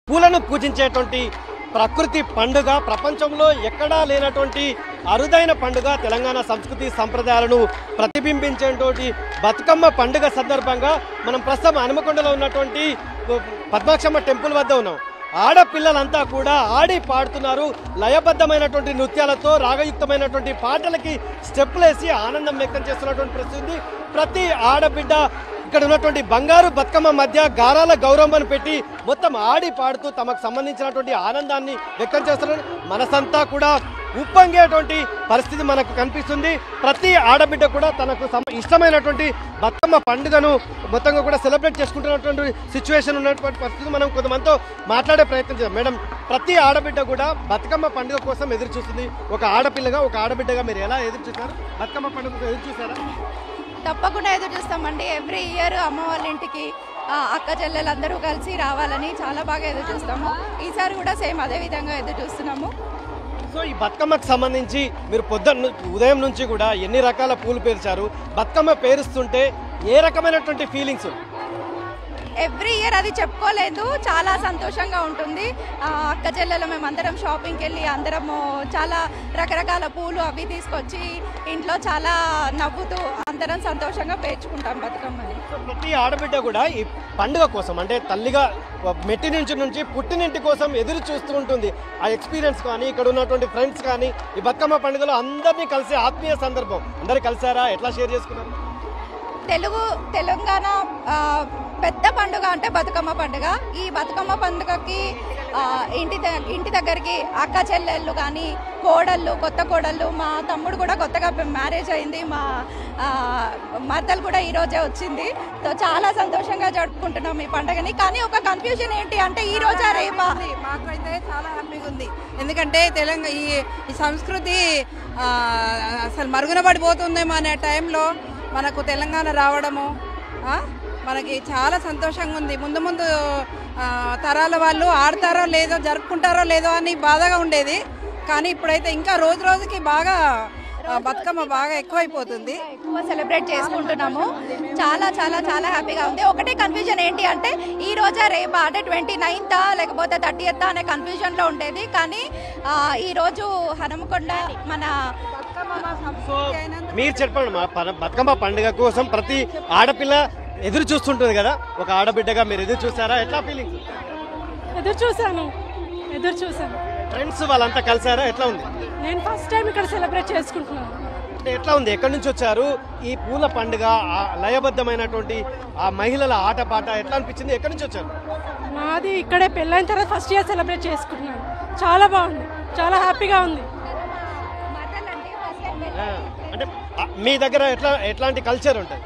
పూలను పూజించేటువంటి ప్రకృతి పండుగ ప్రపంచంలో ఎక్కడా లేనటువంటి అరుదైన పండుగ తెలంగాణ సంస్కృతి సంప్రదాయాలను ప్రతిబింబించేటువంటి బతుకమ్మ పండుగ సందర్భంగా మనం ప్రస్తుతం హనుమకొండలో ఉన్నటువంటి పద్మాక్షమ్మ టెంపుల్ వద్ద ఉన్నాం. ఆడపిల్లలంతా కూడా ఆడి పాడుతున్నారు. లయబద్ధమైనటువంటి నృత్యాలతో రాగయుక్తమైనటువంటి పాటలకి స్టెప్పులేసి ఆనందం వ్యక్తం చేస్తున్నటువంటి పరిస్థితి. ప్రతి ఆడబిడ్డ ఇక్కడ ఉన్నటువంటి బంగారు బతుకమ్మ మధ్య గారాల గౌరమ్మను పెట్టి మొత్తం ఆడి పాడుతూ తమకు సంబంధించినటువంటి ఆనందాన్ని వ్యక్తం చేస్తున్నారు. మనసంతా కూడా ఉప్పొంగేటువంటి పరిస్థితి మనకు కనిపిస్తుంది. ప్రతి ఆడబిడ్డ కూడా తనకు ఇష్టమైనటువంటి బతుకమ్మ పండుగను మొత్తంగా కూడా సెలబ్రేట్ చేసుకుంటున్నటువంటి సిచ్యువేషన్ ఉన్నటువంటి పరిస్థితి. మనం కొంతమందితో మాట్లాడే ప్రయత్నం చేద్దాం. మేడం, ప్రతి ఆడబిడ్డ కూడా బతుకమ్మ పండుగ కోసం ఎదురు చూస్తుంది. ఒక ఆడపిల్లగా ఒక ఆడబిడ్డగా మీరు ఎలా ఎదురు చూస్తారు? బతుకమ్మ పండుగ ఎదురు చూసారా? తప్పకుండా ఎదురు చూస్తామండి. ఎవ్రీ ఇయర్ అమ్మ వాళ్ళ ఇంటికి అక్క చెల్లెలందరూ కలిసి రావాలని చాలా బాగా ఎదురు చూస్తాము. ఈసారి కూడా సేమ్ అదే విధంగా ఎదురు చూస్తున్నాము. సో ఈ బతుకమ్మకు సంబంధించి మీరు ఉదయం నుంచి కూడా ఎన్ని రకాల పూలు పేర్చారు? బతుకమ్మ పేరుస్తుంటే ఏ రకమైనటువంటి ఫీలింగ్స్? ఎవ్రీ ఇయర్ అది చెప్పుకోలేదు, చాలా సంతోషంగా ఉంటుంది. అక్క చెల్లెలు మేమందరం షాపింగ్కి వెళ్ళి అందరము చాలా రకరకాల పూలు అవి తీసుకొచ్చి ఇంట్లో చాలా నవ్వుతూ అందరం సంతోషంగా పేర్చుకుంటాం బతుకమ్మని. ప్రతి ఆడబిడ్డ కూడా ఈ పండుగ కోసం అంటే తల్లిగా మెట్టి నుంచి పుట్టినింటి కోసం ఎదురు చూస్తూ ఉంటుంది. ఆ ఎక్స్పీరియన్స్ కానీ ఇక్కడ ఉన్నటువంటి ఫ్రెండ్స్ కానీ ఈ బతుకమ్మ పండుగలో అందరినీ కలిసి ఆత్మీయ సందర్భం. అందరు కలిసారా? ఎట్లా షేర్ చేసుకున్నారు? తెలంగాణ పెద్ద పండుగ అంటే బతుకమ్మ పండుగ. ఈ బతుకమ్మ పండుగకి ఇంటి దగ్గరికి అక్క చెల్లెళ్ళు కానీ కోడళ్ళు, కొత్త కోడళ్ళు, మా తమ్ముడు కూడా కొత్తగా మ్యారేజ్ అయింది, మా మరదలు కూడా ఈరోజే వచ్చింది. సో చాలా సంతోషంగా జరుపుకుంటున్నాం ఈ పండుగని. కానీ ఒక కన్ఫ్యూజన్ ఏంటి అంటే ఈ రోజా రేపా? మాకైతే చాలా హ్యాపీగా ఉంది. ఎందుకంటే తెలంగాణ ఈ సంస్కృతి అసలు మరుగున పడిపోతుందేమో అనే టైంలో మనకు తెలంగాణ రావడము మనకి చాలా సంతోషంగా ఉంది. ముందు ముందు తరాల వాళ్ళు ఆడతారో లేదో జరుపుకుంటారో లేదో అని బాధగా ఉండేది. కానీ ఇప్పుడైతే ఇంకా రోజు రోజుకి బాగా బతుకమ్మ బాగా ఎక్కువైపోతుంది. ఎక్కువ సెలబ్రేట్ చేసుకుంటున్నాము. చాలా చాలా చాలా హ్యాపీగా ఉంది. ఒకటే కన్ఫ్యూజన్ ఏంటి అంటే ఈ రోజా రేపా అంటే 29th లేకపోతే 30th అనే కన్ఫ్యూజన్లో ఉండేది. కానీ ఈరోజు హనుమకొండ మన మీరు చెప్పండి, మా బతుకమ్మ పండుగ కోసం ప్రతి ఆడపిల్ల ఎదురు చూస్తుంటుంది కదా, ఒక ఆడబిడ్డగా మీరు ఎదురు చూసారా? ఎట్లా ఫీలింగ్? ఎదురు చూసాను. ఫ్రెండ్స్ వాళ్ళంతా కలిసారా? ఎట్లా ఉంది? నేను ఫస్ట్ టైం ఇక్కడ సెలబ్రేట్ చేసుకుంటున్నాను. ఎట్లా ఉంది? ఎక్కడి నుంచి వచ్చారు? ఈ పూల పండుగ లయబద్ధమైనటువంటి ఆ మహిళల ఆటపాట ఎట్లా అనిపించింది? ఎక్కడి నుంచి వచ్చారు? మాది ఇక్కడే పెళ్ళైన తర్వాత ఫస్ట్ ఇయర్ సెలబ్రేట్ చేసుకుంటున్నాను. చాలా బాగుంది, చాలా హ్యాపీగా ఉంది. అంటే మీ దగ్గర ఎట్లాంటి కల్చర్ ఉంటుంది?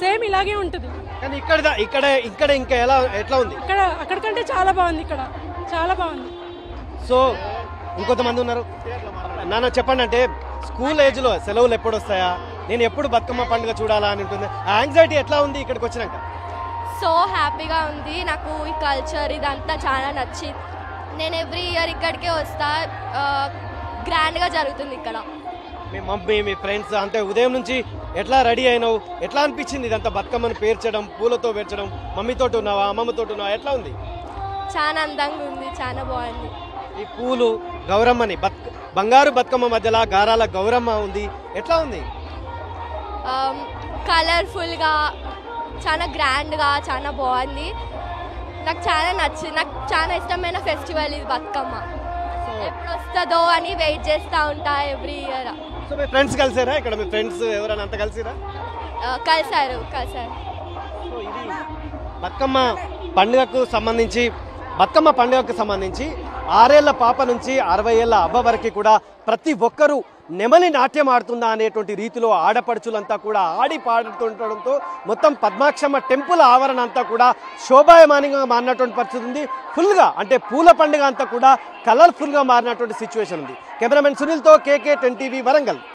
సేమ్ ఇలాగే ఉంటుంది. కానీ ఇక్కడ ఇంకా ఎట్లా ఉంది? అక్కడికంటే చాలా బాగుంది. ఇక్కడ చాలా బాగుంది. సో ఇంకొంతమంది ఉన్నారు. నాన్న చెప్పండి, అంటే స్కూల్ ఏజ్లో సెలవులు ఎప్పుడు వస్తాయా, నేను ఎప్పుడు బతుకమ్మ పండుగ చూడాలా అని ఉంటుంది. ఆ యాంగ్జైటీ ఎట్లా ఉంది ఇక్కడికి వచ్చినాక? సో హ్యాపీగా ఉంది. నాకు ఈ కల్చర్ ఇదంతా చాలా నచ్చింది. నేను ఎవ్రీ ఇయర్ ఇక్కడికే వస్తా. గ్రాండ్గా జరుగుతుంది ఇక్కడ. మీ మమ్మీ, మీ ఫ్రెండ్స్ అంటే ఉదయం నుంచి ఎట్లా రెడీ అయినావు? ఎట్లా అనిపించింది ఇదంతా బతుకమ్మను పేర్చడం, పూలతో పేర్చడం? మమ్మీతో ఉన్నావా, అమ్మమ్మతో ఉన్నావా? ఎట్లా ఉంది? చాలా అందంగా ఉంది, చాలా బాగుంది. ఈ పూలు గౌరమ్మని బంగారు బతుకమ్మ మధ్యలో గారాల గౌరమ్మ ఉంది, ఎట్లా ఉంది? కలర్ఫుల్గా, చాలా గ్రాండ్గా, చాలా బాగుంది. నాకు చాలా నచ్చింది. నాకు చాలా ఇష్టమైన ఫెస్టివల్ ఇది బతుకమ్మ. ఎప్పుడు వస్తుందో అని వెయిట్ చేస్తూ ఉంటా ఎవ్రీ ఇయర్. సో మీ ఫ్రెండ్స్ కలిసారా? ఇక్కడ మీ ఫ్రెండ్స్ ఎవరైనా అంతా కలిసిరా? కలిసారు. సో ఇది బతుకమ్మ పండుగకు సంబంధించి 6 ఏళ్ల పాప నుంచి 60 ఏళ్ల అబ్బ వరకు కూడా ప్రతి ఒక్కరూ నెమలి నాట్యం ఆడుతుందా అనేటువంటి రీతిలో ఆడపడుచులంతా కూడా ఆడి పాడుతుండటంతో మొత్తం పద్మాక్షమ్మ టెంపుల్ ఆవరణ అంతా కూడా శోభాయమానంగా మారినటువంటి పరిస్థితి ఉంది. ఫుల్గా అంటే పూల పండుగ అంతా కూడా కలర్ఫుల్గా మారినటువంటి సిచ్యువేషన్ ఉంది. కెమెరామెన్ సునీల్తో KK 10 TV వరంగల్.